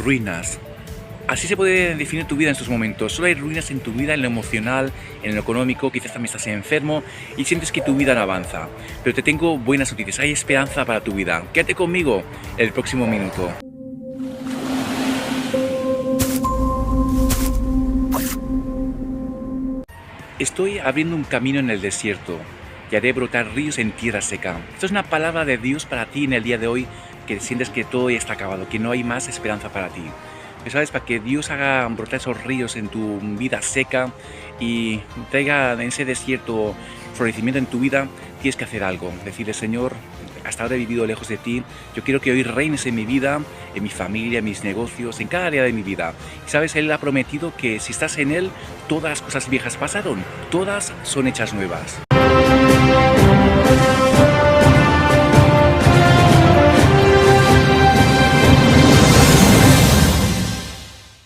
ruinas. Así se puede definir tu vida en estos momentos. Solo hay ruinas en tu vida, en lo emocional, en lo económico, quizás también estás enfermo y sientes que tu vida no avanza. Pero te tengo buenas noticias, hay esperanza para tu vida. Quédate conmigo el próximo minuto. Estoy abriendo un camino en el desierto y haré brotar ríos en tierra seca. Esto es una palabra de Dios para ti en el día de hoy, que sientes que todo ya está acabado, que no hay más esperanza para ti. Pero sabes, para que Dios haga brotar esos ríos en tu vida seca y traiga en ese desierto florecimiento en tu vida, tienes que hacer algo. Decirle: Señor, hasta ahora he vivido lejos de ti, yo quiero que hoy reines en mi vida, en mi familia, en mis negocios, en cada área de mi vida. Y sabes, Él ha prometido que si estás en Él, todas las cosas viejas pasaron, todas son hechas nuevas.